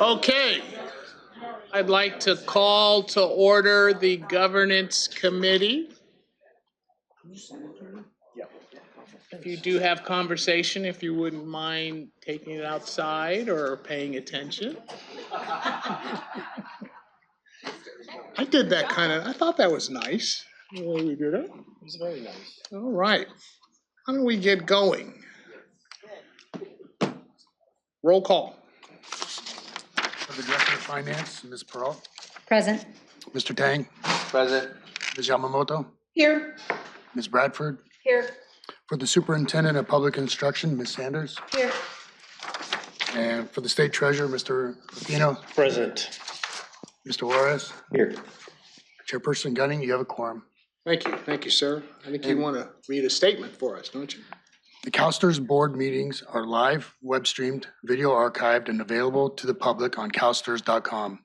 Okay, I'd like to call to order the Governance Committee. If you do have conversation, if you wouldn't mind taking it outside or paying attention. I did that I thought that was nice. The way we did it. It was very nice. All right, how do we get going? Roll call. For the Director of Finance, Ms. Peralt. Present. Mr. Tang. Present. Ms. Yamamoto. Here. Ms. Bradford. Here. For the Superintendent of Public Instruction, Ms. Sanders. Here. And for the State Treasurer, Mr. Lupino. Present. Mr. Juarez. Here. Chairperson Gunning, you have a quorum. Thank you, sir. I think you want to read a statement for us, don't you? The CalSTRS board meetings are live, web streamed, video archived, and available to the public on CalSTRS.com.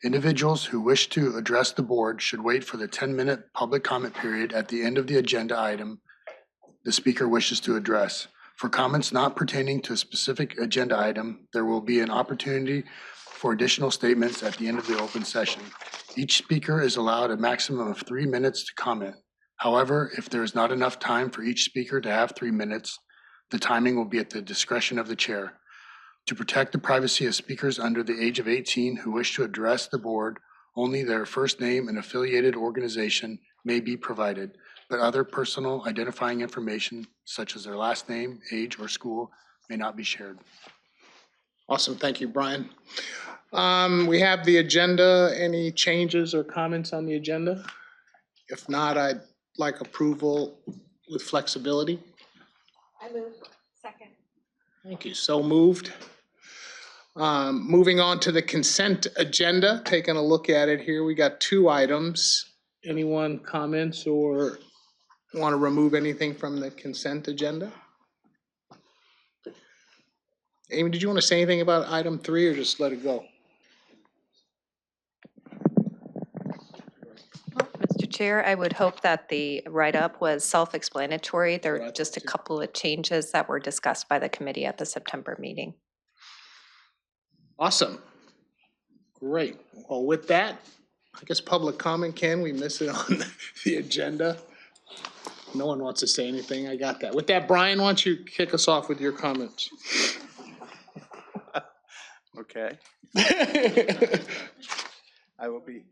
Individuals who wish to address the board should wait for the 10-minute public comment period at the end of the agenda item the speaker wishes to address. For comments not pertaining to a specific agenda item, there will be an opportunity for additional statements at the end of the open session. Each speaker is allowed a maximum of 3 minutes to comment. However, if there is not enough time for each speaker to have 3 minutes, the timing will be at the discretion of the chair. To protect the privacy of speakers under the age of 18 who wish to address the board, only their first name and affiliated organization may be provided, but other personal identifying information such as their last name, age, or school may not be shared. Awesome, thank you, Brian. We have the agenda. Any changes or comments on the agenda? If not, I'd like approval with flexibility. I move. Second. Thank you, so moved. Moving on to the consent agenda, taking a look at it here, we got 2 items. Anyone comments or want to remove anything from the consent agenda? Amy, did you want to say anything about item 3 or just let it go? Mr. Chair, I would hope that the write-up was self-explanatory. There are just a couple of changes that were discussed by the committee at the September meeting. Awesome. Great. Well, with that, I guess public comment, can we miss it on the agenda? No one wants to say anything. I got that. With that, Brian, why don't you kick us off with your comments? Okay. I will be.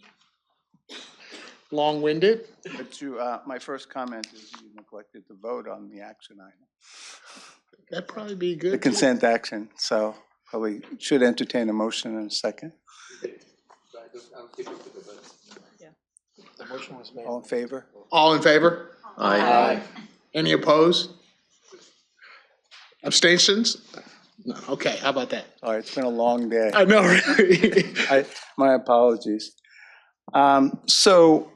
Long-winded? But my first comment is you neglected to vote on the action item. That'd probably be good. The consent action, so probably should entertain a motion in a second. The motion was made. All in favor? All in favor? Aye. Any opposed? Abstentions? No. Okay, how about that? All right, it's been a long day. I know, really. My apologies. So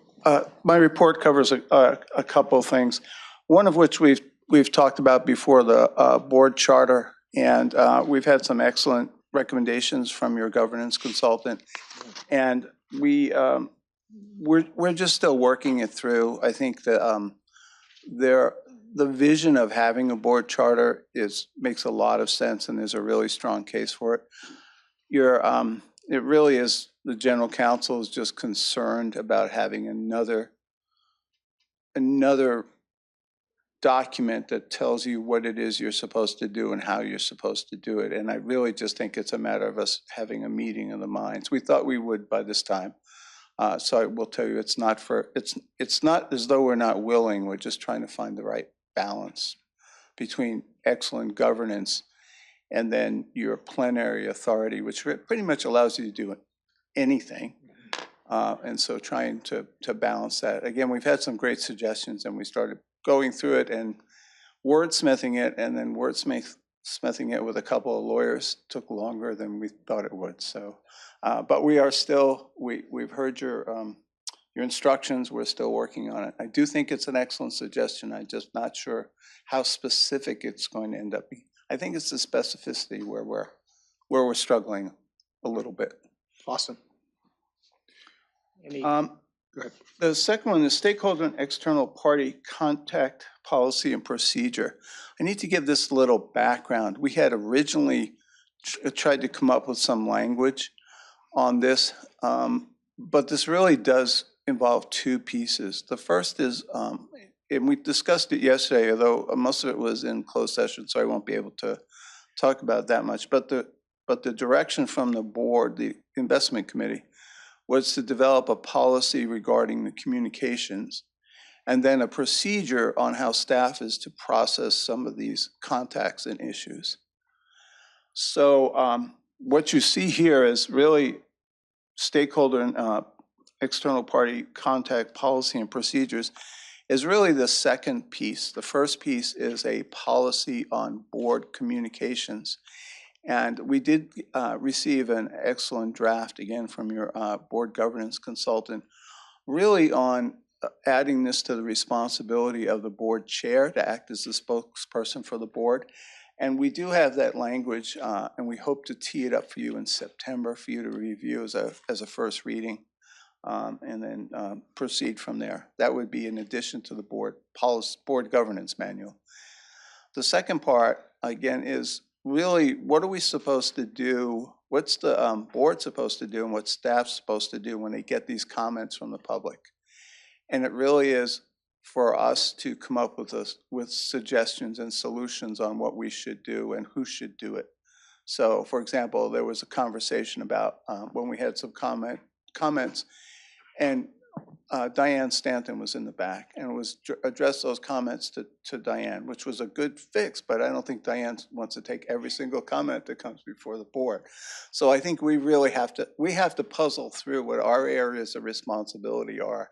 my report covers a couple of things, one of which we've talked about before, the board charter, and we've had some excellent recommendations from your governance consultant, and we're just still working it through. I think that the vision of having a board charter makes a lot of sense, and there's a really strong case for it. It really is, the general counsel is just concerned about having another document that tells you what it is you're supposed to do and how you're supposed to do it. And I really just think it's a matter of us having a meeting of the minds. We thought we would by this time. So I will tell you, it's not as though we're not willing, we're just trying to find the right balance between excellent governance and then your plenary authority, which pretty much allows you to do anything. And so trying to balance that. Again, we've had some great suggestions, and we started going through it and wordsmithing it, and then wordsmithing it with a couple of lawyers took longer than we thought it would. So, but we are still, we've heard your instructions. We're still working on it. I do think it's an excellent suggestion. I'm just not sure how specific it's going to end up being. I think it's the specificity where we're struggling a little bit. Awesome. Go ahead. The second one is stakeholder and external party contact policy and procedure. I need to give this little background. We had originally tried to come up with some language on this, but this really does involve two pieces. The first is, and we discussed it yesterday, although most of it was in closed session, so I won't be able to talk about that much. But the direction from the board, the investment committee, was to develop a policy regarding the communications and then a procedure on how staff is to process some of these contacts and issues. So what you see here is really stakeholder and external party contact policy and procedures is really the second piece. The first piece is a policy on board communications. And we did receive an excellent draft, again, from your board governance consultant, really on adding this to the responsibility of the board chair to act as the spokesperson for the board. And we do have that language, and we hope to tee it up for you in September for you to review as a first reading, and then proceed from there. That would be in addition to the board governance manual. The second part, again, is really what are we supposed to do? What's the board supposed to do, and what's staff supposed to do when they get these comments from the public? And it really is for us to come up with suggestions and solutions on what we should do and who should do it. So, for example, there was a conversation about when we had some comments, and Diane Stanton was in the back, and it was addressed those comments to Diane, which was a good fix, but I don't think Diane wants to take every single comment that comes before the board. So I think we really have to puzzle through what our areas of responsibility are,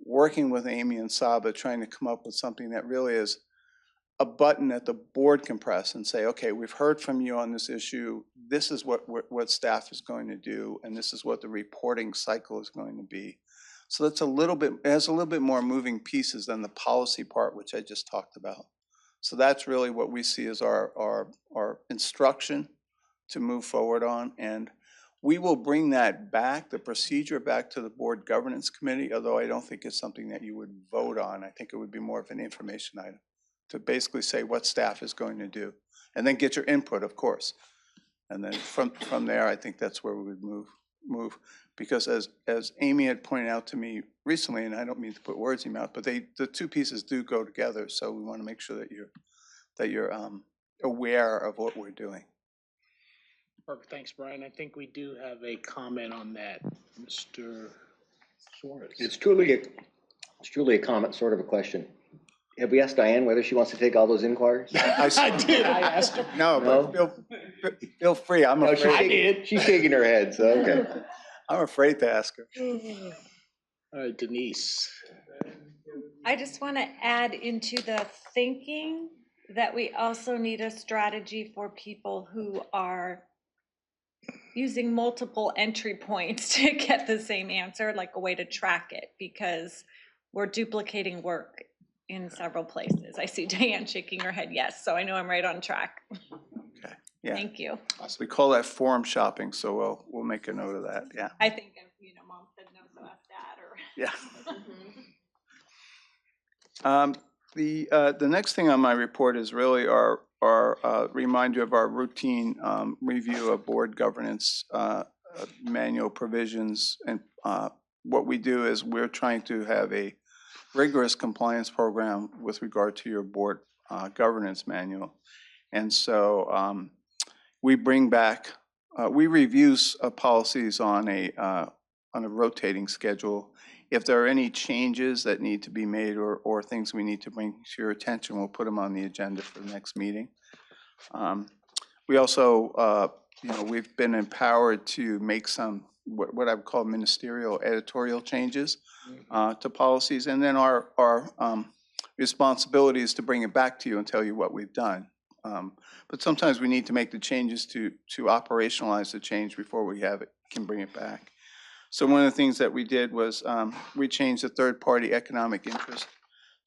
working with Amy and Saba, trying to come up with something that really is a button that the board can press and say, okay, we've heard from you on this issue. This is what staff is going to do, and this is what the reporting cycle is going to be. So that's it has a little bit more moving pieces than the policy part, which I just talked about. So that's really what we see as our instruction to move forward on. And we will bring that back, the procedure back to the board governance committee, although I don't think it's something that you would vote on. I think it would be more of an information item to basically say what staff is going to do, and then get your input, of course. And then from there, I think that's where we would move. Because as Amy had pointed out to me recently, and I don't mean to put words in your mouth, but the two pieces do go together. So we want to make sure that you're aware of what we're doing. Perfect, thanks, Brian. I think we do have a comment on that, Mr. Suarez. It's truly a comment, sort of a question. Have we asked Diane whether she wants to take all those inquiries? I did, I asked her. No, but feel free. I'm No, afraid. she's shaking her head, so okay. I'm afraid to ask her. All right, Denise. I just want to add into the thinking that we also need a strategy for people who are using multiple entry points to get the same answer, like a way to track it, because we're duplicating work in several places. I see Diane shaking her head yes, so I know I'm right on track. Okay. Yeah. Thank you. So we call that forum shopping, so we'll make a note of that. Yeah. I think mom said no, so ask dad or. Yeah. The next thing on my report is really our reminder of our routine review of board governance manual provisions. And what we do is we're trying to have a rigorous compliance program with regard to your board governance manual. And so we bring back, we review policies on a rotating schedule. If there are any changes that need to be made or things we need to bring to your attention, we'll put them on the agenda for the next meeting. We also, we've been empowered to make some what I would call ministerial editorial changes to policies, and then our responsibility is to bring it back to you and tell you what we've done. But sometimes we need to make the changes to operationalize the change before we can bring it back. So one of the things that we did was we changed the third-party economic interest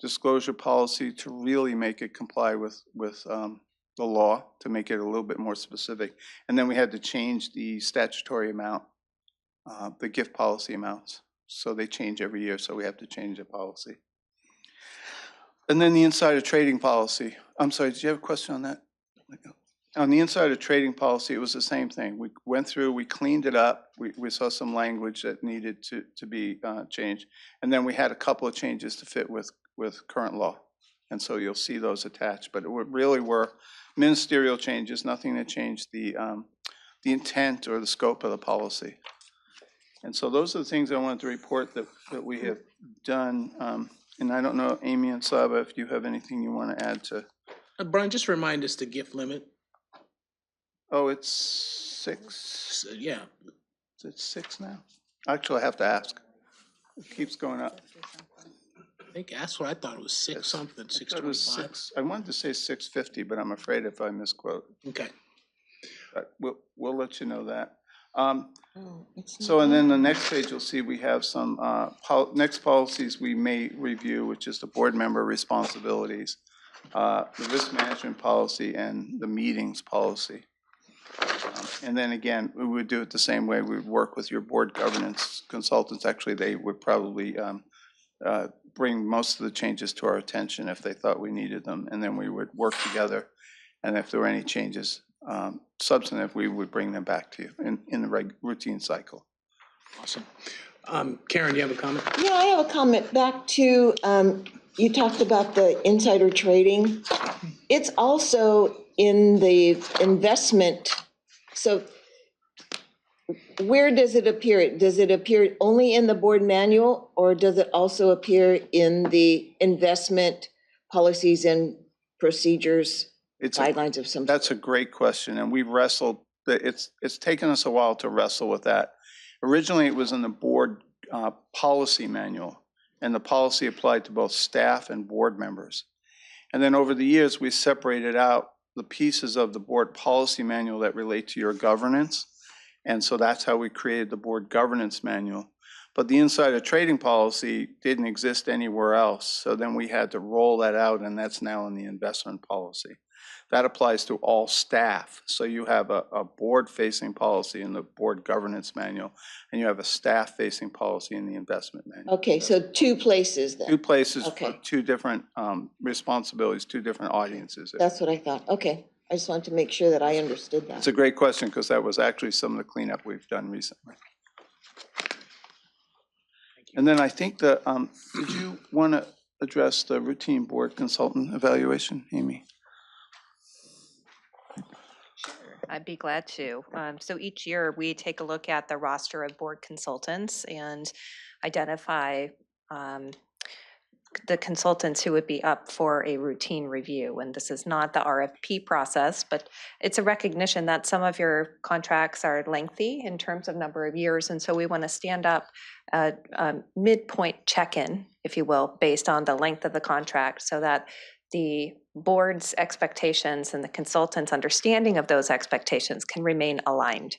disclosure policy to really make it comply with the law, to make it a little bit more specific. And then we had to change the statutory amount, the gift policy amounts. So they change every year, so we have to change the policy. And then the insider trading policy. I'm sorry, did you have a question on that? On the insider trading policy, it was the same thing. We went through, we cleaned it up. We saw some language that needed to be changed. And then we had a couple of changes to fit with current law. And so you'll see those attached, but it really were ministerial changes, nothing that changed the intent or the scope of the policy. And so those are the things I wanted to report that we have done. And I don't know, Amy and Saba, if you have anything you want to add to. Brian, just remind us the gift limit. Oh, it's 6. So, yeah, Is it 6 now? Actually, I have to ask. It keeps going up. I think that's what I thought. It was six something, I thought it was 625. 6. I wanted to say 650, but I'm afraid if I misquote. Okay. But we'll let you know that. So, and then the next page, you'll see we have some next policies we may review, which is the board member responsibilities, the risk management policy, and the meetings policy. And then again, we would do it the same way. We would work with your board governance consultants. Actually, they would probably bring most of the changes to our attention if they thought we needed them. And then we would work together. And if there were any changes, substantive, we would bring them back to you in the routine cycle. Awesome. Karen, do you have a comment? Yeah, I have a comment back to, you talked about the insider trading. It's also in the investment. So where does it appear? Does it appear only in the board manual, or does it also appear in the investment policies and procedures, guidelines of some sort? That's a great question, and we've wrestled. It's taken us a while to wrestle with that. Originally, it was in the board policy manual, and the policy applied to both staff and board members. And then over the years, we separated out the pieces of the board policy manual that relate to your governance. And so that's how we created the board governance manual. But the insider trading policy didn't exist anywhere else. So then we had to roll that out, and that's now in the investment policy. That applies to all staff. So you have a board-facing policy in the board governance manual, and you have a staff-facing policy in the investment manual. Okay, so 2 places then. 2 places for Okay. 2 different responsibilities, 2 different audiences. That's what I thought. Okay, I just wanted to make sure that I understood It's that. a great question, because that was actually some of the cleanup we've done recently. And then I think the, did you want to address the routine board consultant evaluation, Amy? I'd be glad to. So each year, we take a look at the roster of board consultants and identify the consultants who would be up for a routine review. And this is not the RFP process, but it's a recognition that some of your contracts are lengthy in terms of number of years. And so we want to stand up a midpoint check-in, if you will, based on the length of the contract, so that the board's expectations and the consultant's understanding of those expectations can remain aligned.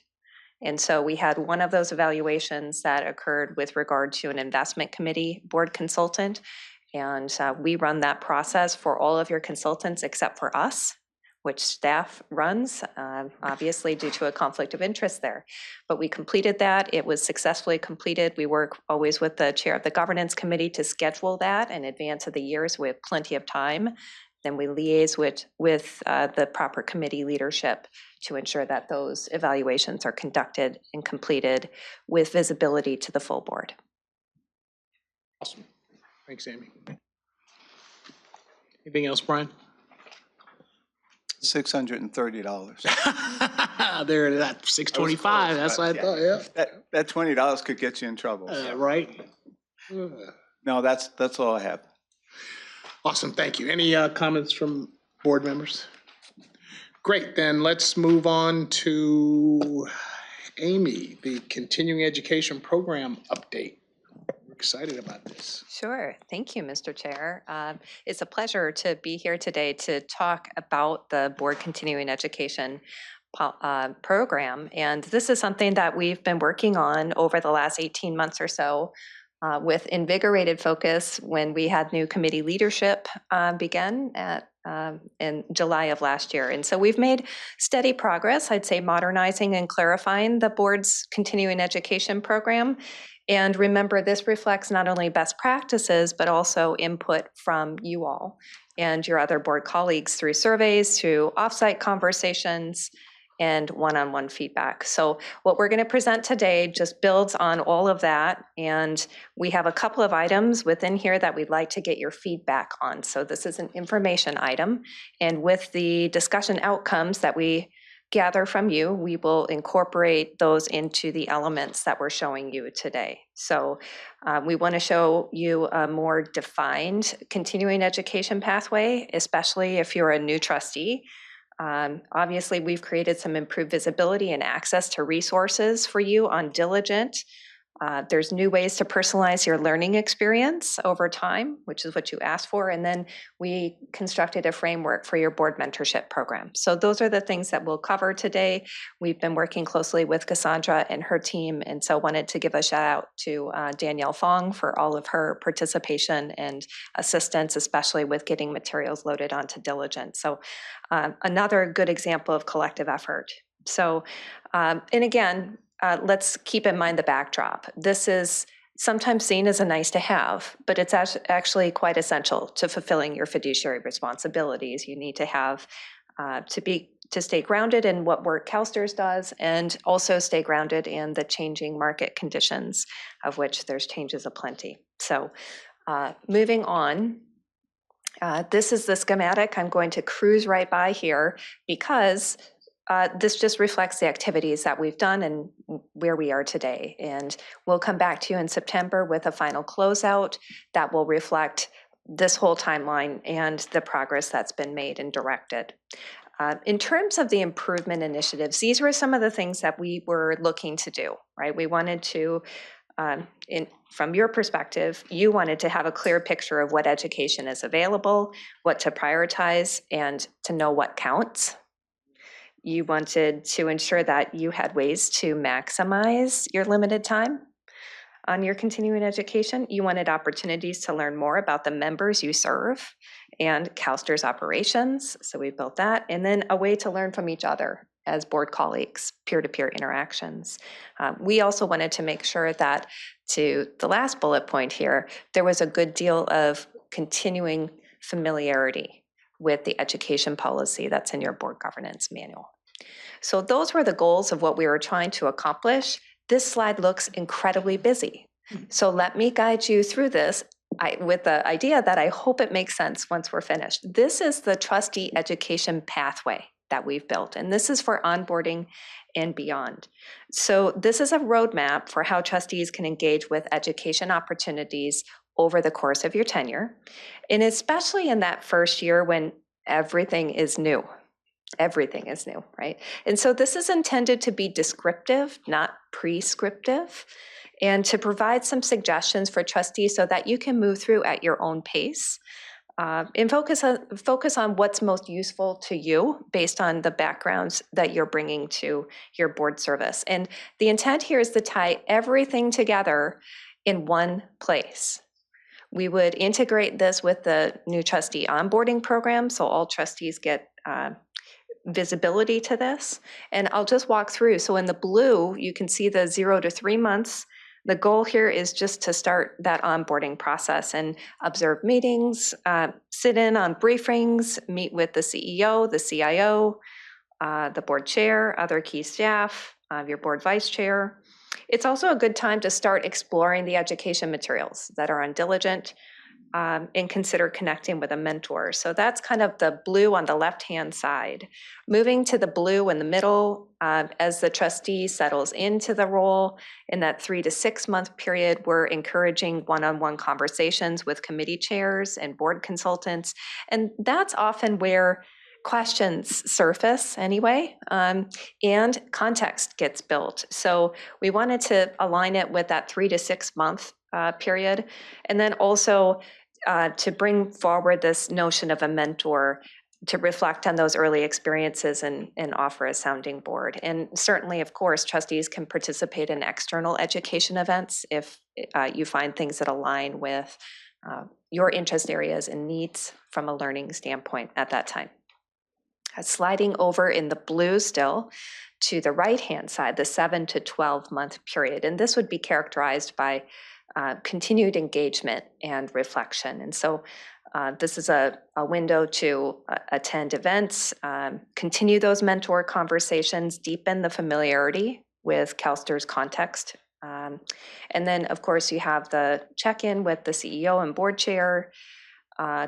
And so we had one of those evaluations that occurred with regard to an investment committee board consultant. And we run that process for all of your consultants except for us, which staff runs, obviously due to a conflict of interest there. But we completed that. It was successfully completed. We work always with the chair of the governance committee to schedule that in advance of the years. We have plenty of time. Then we liaise with the proper committee leadership to ensure that those evaluations are conducted and completed with visibility to the full board. Awesome. Thanks, Amy. Anything else, Brian? $630. There it is, at 625. That's what I thought, yeah. That $20 could get you in trouble. Right? No, that's all I have. Awesome, thank you. Any comments from board members? Great, then let's move on to Amy, the continuing education program update. We're excited about this. Sure. Thank you, Mr. Chair. It's a pleasure to be here today to talk about the Board Continuing Education program. And this is something that we've been working on over the last 18 months or so with invigorated focus when we had new committee leadership begin in July of last year. And so we've made steady progress, I'd say, modernizing and clarifying the board's continuing education program. And remember, this reflects not only best practices, but also input from you all and your other board colleagues through surveys, through offsite conversations, and one-on-one feedback. So what we're going to present today just builds on all of that. And we have a couple of items within here that we'd like to get your feedback on. So this is an information item. And with the discussion outcomes that we gather from you, we will incorporate those into the elements that we're showing you today. So we want to show you a more defined continuing education pathway, especially if you're a new trustee. Obviously, we've created some improved visibility and access to resources for you on Diligent. There's new ways to personalize your learning experience over time, which is what you asked for. And then we constructed a framework for your board mentorship program. So those are the things that we'll cover today. We've been working closely with Cassandra and her team, and so wanted to give a shout out to Danielle Fong for all of her participation and assistance, especially with getting materials loaded onto Diligent. So another good example of collective effort. So, and again, let's keep in mind the backdrop. This is sometimes seen as a nice to have, but it's actually quite essential to fulfilling your fiduciary responsibilities. You need to have to stay grounded in what work CalSTRS does, and also stay grounded in the changing market conditions, of which there's changes aplenty. So moving on, this is the schematic. I'm going to cruise right by here because this just reflects the activities that we've done and where we are today. And we'll come back to you in September with a final closeout that will reflect this whole timeline and the progress that's been made and directed. In terms of the improvement initiatives, these were some of the things that we were looking to do, right? We wanted to, from your perspective, you wanted to have a clear picture of what education is available, what to prioritize, and to know what counts. You wanted to ensure that you had ways to maximize your limited time on your continuing education. You wanted opportunities to learn more about the members you serve and CalSTRS operations. So we built that. And then a way to learn from each other as board colleagues, peer-to-peer interactions. We also wanted to make sure that, to the last bullet point here, there was a good deal of continuing familiarity with the education policy that's in your board governance manual. So those were the goals of what we were trying to accomplish. This slide looks incredibly busy. So let me guide you through this with the idea that I hope it makes sense once we're finished. This is the trustee education pathway that we've built, and this is for onboarding and beyond. So this is a roadmap for how trustees can engage with education opportunities over the course of your tenure, and especially in that first year when everything is new. Everything is new, right? And so this is intended to be descriptive, not prescriptive, and to provide some suggestions for trustees so that you can move through at your own pace. And focus on what's most useful to you based on the backgrounds that you're bringing to your board service. And the intent here is to tie everything together in one place. We would integrate this with the new trustee onboarding program, so all trustees get visibility to this. And I'll just walk through. So in the blue, you can see the 0 to 3 months. The goal here is just to start that onboarding process and observe meetings, sit in on briefings, meet with the CEO, the CIO, the board chair, other key staff, your board vice chair. It's also a good time to start exploring the education materials that are on Diligent, and consider connecting with a mentor. So that's kind of the blue on the left-hand side. Moving to the blue in the middle, as the trustee settles into the role in that 3 to 6 month period, we're encouraging one-on-one conversations with committee chairs and board consultants. And that's often where questions surface anyway, and context gets built. So we wanted to align it with that 3 to 6 month period. And then also to bring forward this notion of a mentor to reflect on those early experiences and offer a sounding board. And certainly, of course, trustees can participate in external education events if you find things that align with your interest areas and needs from a learning standpoint at that time. Sliding over in the blue still to the right-hand side, the 7 to 12-month period. And this would be characterized by continued engagement and reflection. And so this is a window to attend events, continue those mentor conversations, deepen the familiarity with CalSTRS context. And then, of course, you have the check-in with the CEO and board chair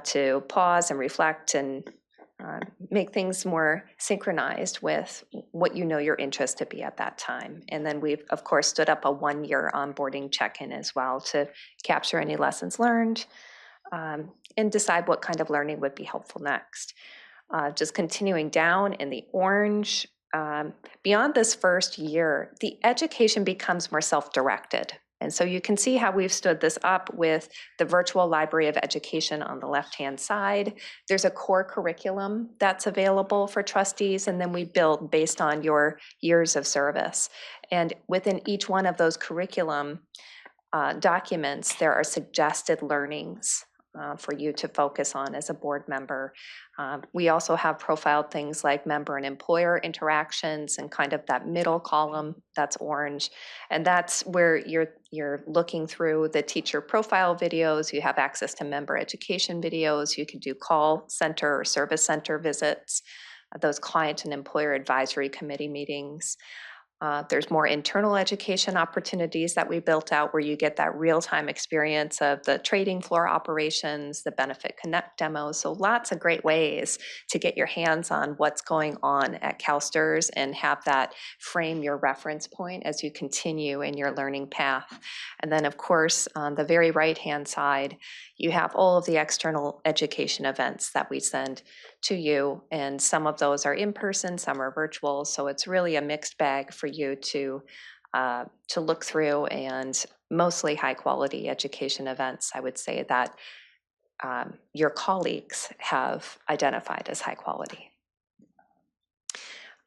to pause and reflect and make things more synchronized with what you know your interest to be at that time. And then we've, of course, stood up a 1-year onboarding check-in as well to capture any lessons learned and decide what kind of learning would be helpful next. Just continuing down in the orange, beyond this first year, the education becomes more self-directed. And so you can see how we've stood this up with the virtual library of education on the left-hand side. There's a core curriculum that's available for trustees, and then we build based on your years of service. And within each one of those curriculum documents, there are suggested learnings for you to focus on as a board member. We also have profiled things like member and employer interactions and kind of that middle column that's orange. And that's where you're looking through the teacher profile videos. You have access to member education videos. You can do call center or service center visits, those client and employer advisory committee meetings. There's more internal education opportunities that we built out where you get that real-time experience of the trading floor operations, the Benefit Connect demos. So lots of great ways to get your hands on what's going on at CalSTRS and have that frame your reference point as you continue in your learning path. And then, of course, on the very right-hand side, you have all of the external education events that we send to you, and some of those are in person, some are virtual, so it's really a mixed bag for you to look through, and mostly high quality education events, I would say, that your colleagues have identified as high quality.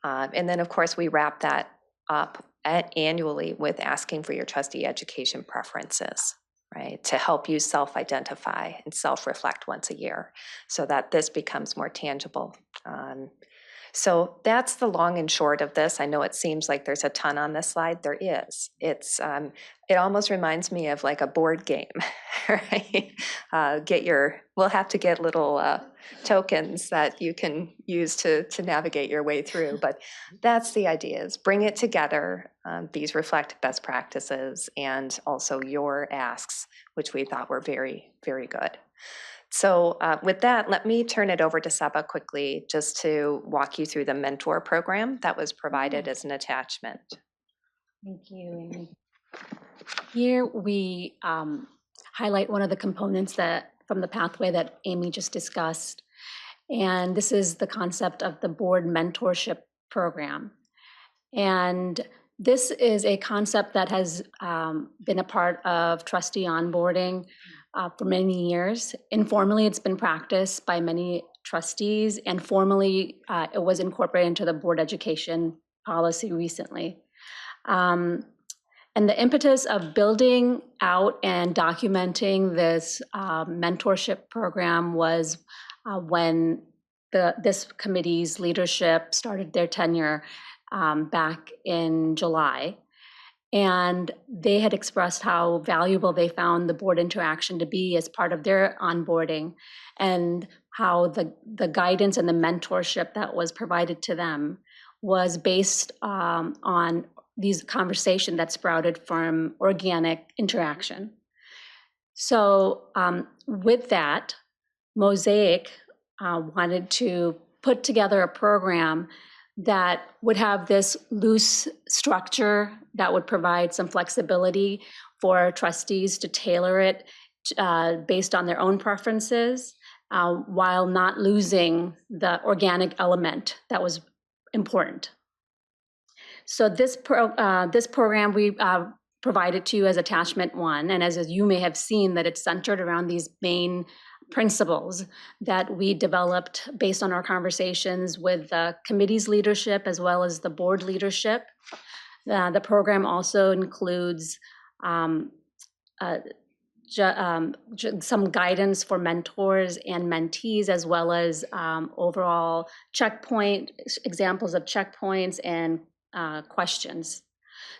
And then, of course, we wrap that up annually with asking for your trustee education preferences, right, to help you self-identify and self-reflect once a year so that this becomes more tangible. So that's the long and short of this. I know it seems like there's a ton on this slide. There is. It almost reminds me of like a board game, right? We'll have to get little tokens that you can use to navigate your way through, but that's the idea, is bring it together. These reflect best practices and also your asks, which we thought were very, very good. So with that, let me turn it over to Saba quickly just to walk you through the mentor program that was provided as an attachment. Thank you, Amy. Here we highlight one of the components from the pathway that Amy just discussed. And this is the concept of the board mentorship program. And this is a concept that has been a part of trustee onboarding for many years. Informally, it's been practiced by many trustees, and formally, it was incorporated into the board education policy recently. And the impetus of building out and documenting this mentorship program was when this committee's leadership started their tenure back in July. And they had expressed how valuable they found the board interaction to be as part of their onboarding, and how the guidance and the mentorship that was provided to them was based on these conversations that sprouted from organic interaction. So with that, Mosaic wanted to put together a program that would have this loose structure that would provide some flexibility for trustees to tailor it based on their own preferences, while not losing the organic element that was important. So this program we provided to you as attachment 1, and as you may have seen, that it's centered around these main principles that we developed based on our conversations with the committee's leadership as well as the board leadership. The program also includes some guidance for mentors and mentees, as well as overall examples of checkpoints and questions.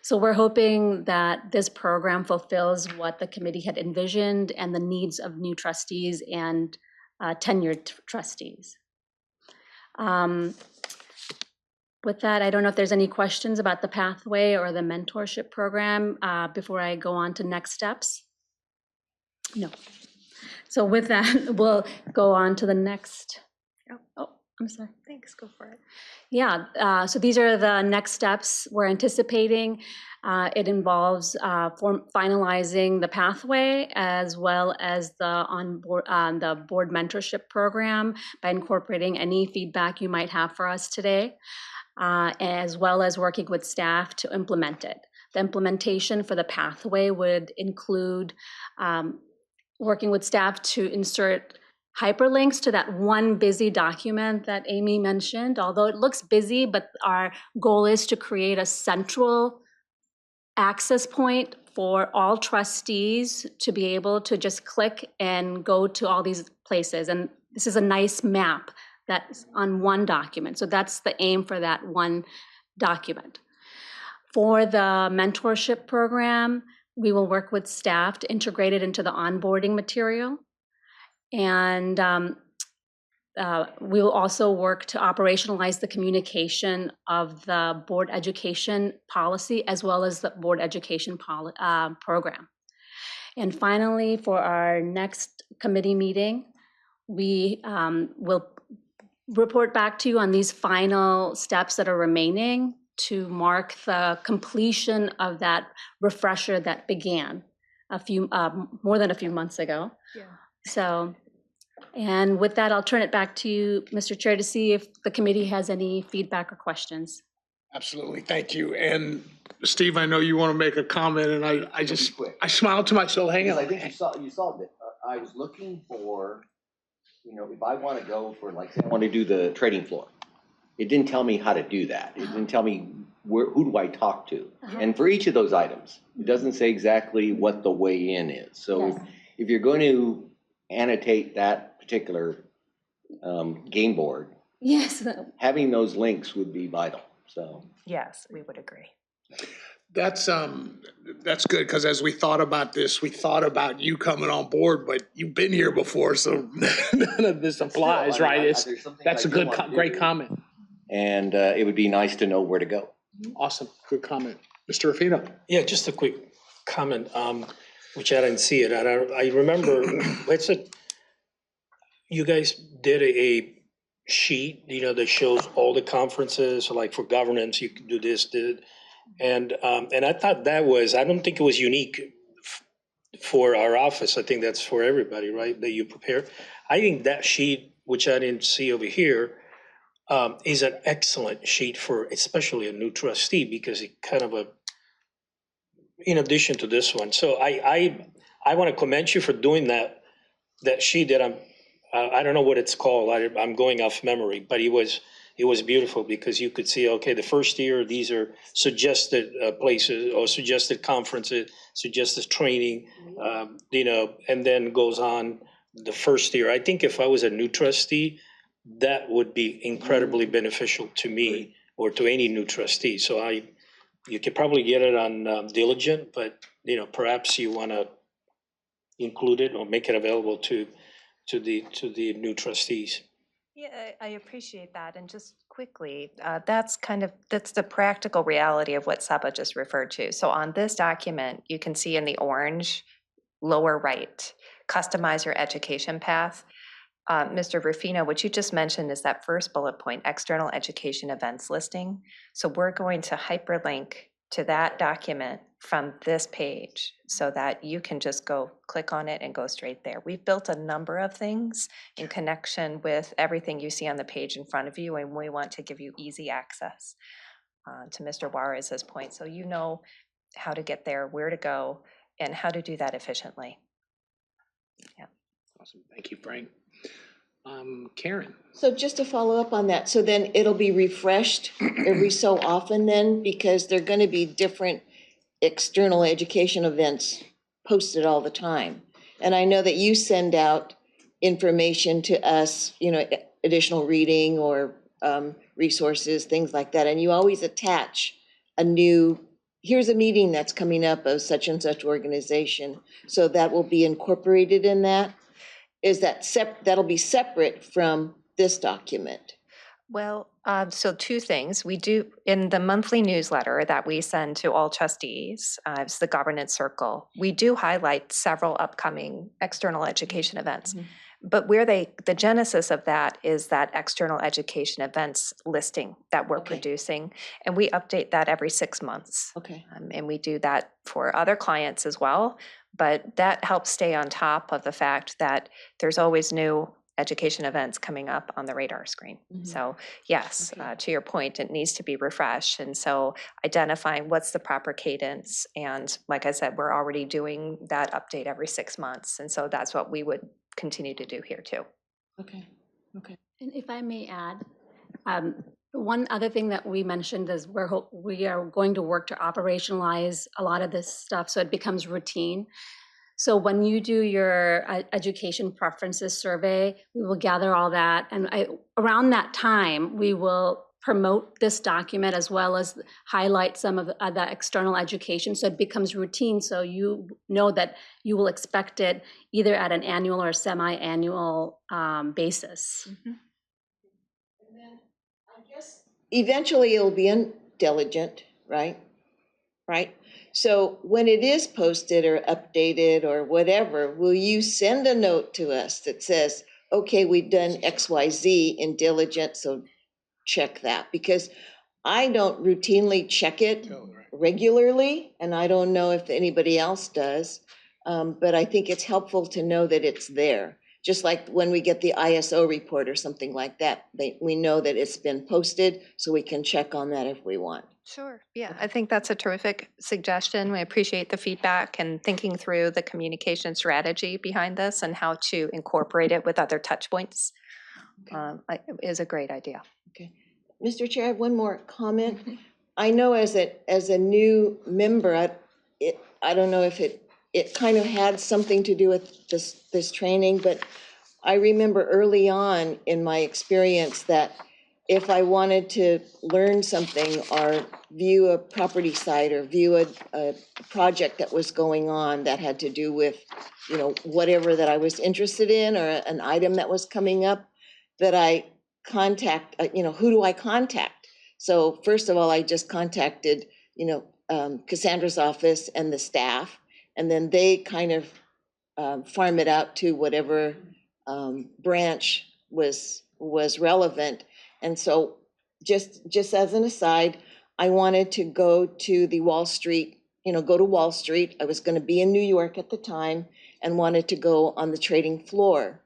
So we're hoping that this program fulfills what the committee had envisioned and the needs of new trustees and tenured trustees. With that, I don't know if there's any questions about the pathway or the mentorship program before I go on to next steps. No. So with that, we'll go on to the next. Oh, I'm sorry. Thanks, go for it. Yeah, so these are the next steps we're anticipating. It involves finalizing the pathway as well as the board mentorship program by incorporating any feedback you might have for us today, as well as working with staff to implement it. The implementation for the pathway would include working with staff to insert hyperlinks to that one busy document that Amy mentioned. Although it looks busy, but our goal is to create a central access point for all trustees to be able to just click and go to all these places. And this is a nice map that's on one document. So that's the aim for that one document. For the mentorship program, we will work with staff to integrate it into the onboarding material. And we will also work to operationalize the communication of the board education policy as well as the board education program. And finally, for our next committee meeting, we will report back to you on these final steps that are remaining to mark the completion of that refresher that began more than a few months ago. Yeah. So, and with that, I'll turn it back to you, Mr. Chair, to see if the committee has any feedback or questions. Absolutely, thank you. And Steve, I know you want to make a comment, and I smiled to myself. Hang on. I think you solved it. I was looking for, if I want to go for, like, say I want to do the trading floor, it didn't tell me how to do that. It didn't tell me who do I talk to. And for each of those items, it doesn't say exactly what the way in is. So Yes. if you're going to annotate that particular game board, Yes. having those links would be vital. So Yes, we would agree. That's good, because as we thought about this, we thought about you coming on board, but you've been here before, so none of this applies, Still, I mean, right? That's a do want to great do. comment. And it would be nice to know where to go. Awesome, good comment. Mr. Ruffino? Yeah, just a quick comment, which I didn't see it. I remember, you guys did a sheet, that shows all the conferences, so like for governance, you could do this, and I thought I don't think it was unique for our office. I think that's for everybody, right, that you prepare. I think that sheet, which I didn't see over here, is an excellent sheet for especially a new trustee, because it kind of in addition to this one. So I want to commend you for doing that sheet that I don't know what it's called. I'm going off memory, but it was beautiful, because you could see, okay, the first year, these are suggested places or suggested conferences, suggested training, and then goes on the first year. I think if I was a new trustee, that would be incredibly beneficial to me or to any new trustee. So you could probably get it on Diligent, but perhaps you want to include it or make it available to the new trustees. Yeah, I appreciate that. And just quickly, that's the practical reality of what Saba just referred to. So on this document, you can see in the orange lower right, customize your education path. Mr. Ruffino, what you just mentioned is that first bullet point, external education events listing. So we're going to hyperlink to that document from this page so that you can just go click on it and go straight there. We've built a number of things in connection with everything you see on the page in front of you, and we want to give you easy access to Mr. Juarez's point. So you know how to get there, where to go, and how to do that efficiently. Yeah. Awesome, thank you, Frank. Karen? So just to follow up on that, so then it'll be refreshed every so often then, because they're going to be different external education events posted all the time. And I know that you send out information to us, additional reading or resources, things like that. And you always attach here's a meeting that's coming up of such and such organization. So that will be incorporated in that. Is that that'll be separate from this document? Well, so two things. We do, in the monthly newsletter that we send to all trustees, it's the Governance Circle, we do highlight several upcoming external education events. Mhm. But the genesis of that is that external education events listing that we're Okay. producing. And we update that every 6 months. Okay. And we do that for other clients as well. But that helps stay on top of the fact that there's always new education events coming up on the radar screen. Mhm. So yes, Okay. to your point, it needs to be refreshed. And so identifying what's the proper cadence. And like I said, we're already doing that update every 6 months. And so that's what we would continue to do here too. Okay. Okay. And if I may add, one other thing that we mentioned is we are going to work to operationalize a lot of this stuff so it becomes routine. So when you do your education preferences survey, we will gather all that. And around that time, we will promote this document as well as highlight some of the external education. So it becomes routine. So you know that you will expect it either at an annual or semi-annual basis. Mm-hmm. And then I guess eventually it'll be diligent, right? Right? So when it is posted or updated or whatever, will you send a note to us that says, okay, we've done XYZ in diligent, so check that? Because I don't routinely check it regularly, and I don't know if anybody else does, but I think it's helpful to know that it's there. Just like when we get the ISO report or something like that, we know that it's been posted, so we can check on that if we want. Sure. Yeah, I think that's a terrific suggestion. We appreciate the feedback and thinking through the communication strategy behind this and how to incorporate it with other touch points is a great idea. Okay. Mr. Chair, I have one more comment. I know as a new member, I don't know if it kind of had something to do with this training, but I remember early on in my experience that if I wanted to learn something or view a property site or view a project that was going on that had to do with, whatever that I was interested in or an item that was coming up, that I contact, who do I contact? So first of all, I just contacted, Cassandra's office and the staff, and then they kind of farm it out to whatever branch was relevant. And so just as an aside, I wanted to go to the Wall Street, go to Wall Street. I was going to be in New York at the time and wanted to go on the trading floor.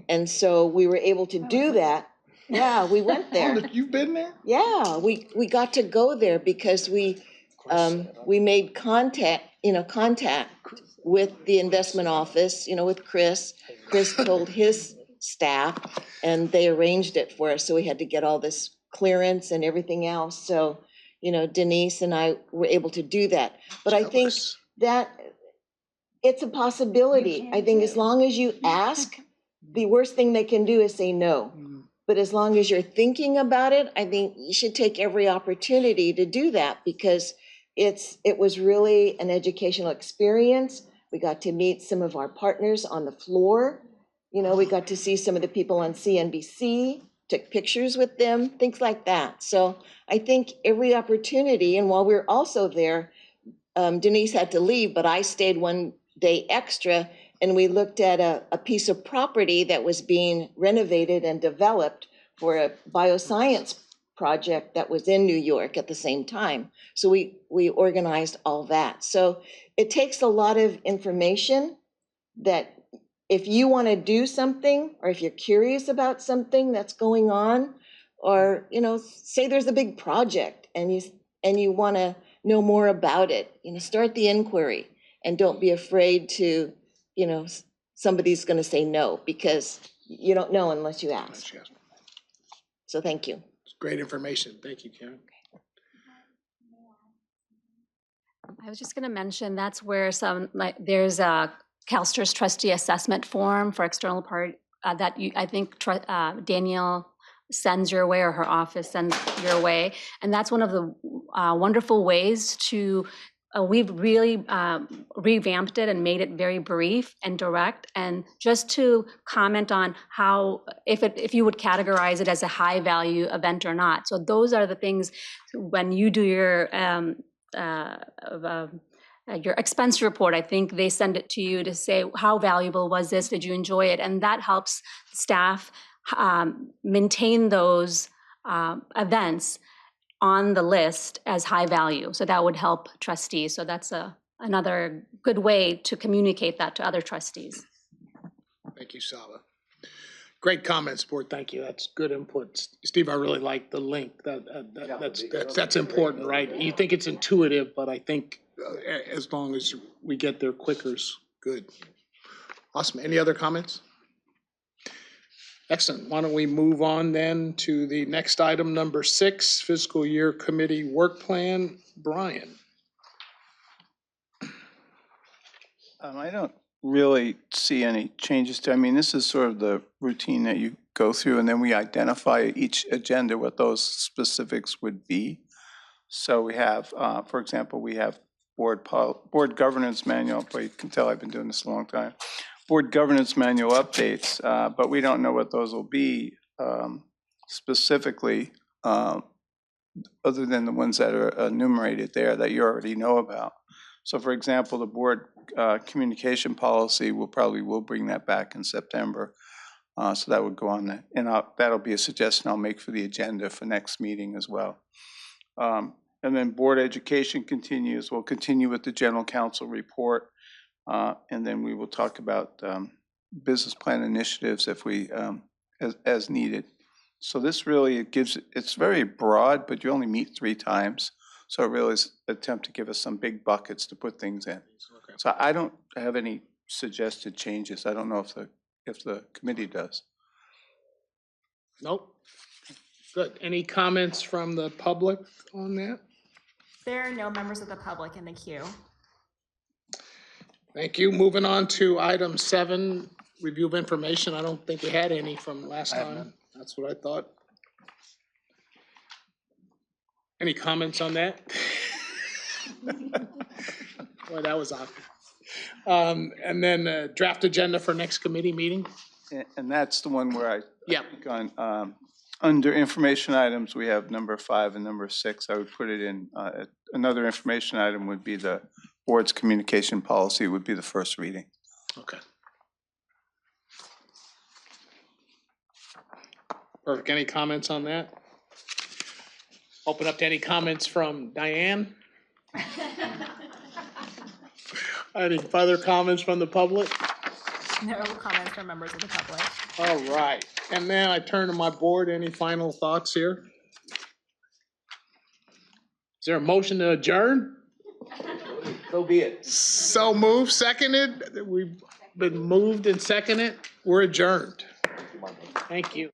And so we were able to do that. Yeah, we went there. You've been there? Yeah, we got to go there because we made contact with the investment office, with Chris. Chris told his staff and they arranged it for us. So we had to get all this clearance and everything else. So, Denise and I were able to do that. But I think that it's a possibility. I think as long as you ask, the worst thing they can do is say no. But as long as you're thinking about it, I think you should take every opportunity to do that because it was really an educational experience. We got to meet some of our partners on the floor. We got to see some of the people on CNBC, took pictures with them, things like that. So I think every opportunity, and while we were also there, Denise had to leave, but I stayed one day extra and we looked at a piece of property that was being renovated and developed for a bioscience project that was in New York at the same time. So we organized all that. So it takes a lot of information that if you want to do something, or if you're curious about something that's going on, or, say there's a big project and you want to know more about it, start the inquiry and don't be afraid to, somebody's going to say no because you don't know unless you ask. So thank you. It's great information. Thank you, Karen. I was just going to mention that's where there's a CalSTRS trustee assessment form for external party that I think Danielle sends your way, or her office sends your way. And that's one of the wonderful ways to, we've really revamped it and made it very brief and direct, and just to comment on how, if you would categorize it as a high value event or not. So those are the things when you do your expense report, I think they send it to you to say, how valuable was this? Did you enjoy it? And that helps staff maintain those events on the list as high value. So that would help trustees. So that's another good way to communicate that to other trustees. Thank you, Saba. Great comments, board. Thank you. That's good input. Steve, I really like the link. That's important, right? You think it's intuitive, but I think as long as we get there quicker is good. Awesome. Any other comments? Excellent. Why don't we move on then to the next item, number 6, fiscal year committee work plan. Brian. I don't really see any changes to, I mean, this is sort of the routine that you go through, and then we identify each agenda what those specifics would be. So we have, for example, we have board governance manual, but you can tell I've been doing this a long time. Board governance manual updates, but we don't know what those will be specifically, other than the ones that are enumerated there that you already know about. So for example, the board communication policy will bring that back in September. So that would go on there. And that'll be a suggestion I'll make for the agenda for next meeting as well. And then board education continues. We'll continue with the general counsel report. And then we will talk about business plan initiatives if we, as needed. So this really, it's very broad, but you only meet 3 times. So it really is an attempt to give us some big buckets to put things in. Okay. So I don't have any suggested changes. I don't know if the committee does. Nope. Good. Any comments from the public on that? There are no members of the public in the queue. Thank you. Moving on to item 7, review of information. I don't think we had any from last time. That's what I thought. Any comments on that? Boy, that was awkward. And then draft agenda for next committee meeting. And that's the one where yeah. On under information items, we have number 5 and number 6. I would put it in, another information item would be the board's communication policy would be the first reading. Okay. Perfect. Any comments on that? Open up to any comments from Diane. Any further comments from the public? No comments from members of the public. All right. And then I turn to my board. Any final thoughts here? Is there a motion to adjourn? So be it. So moved, seconded. We've been moved and seconded. We're adjourned. Thank you.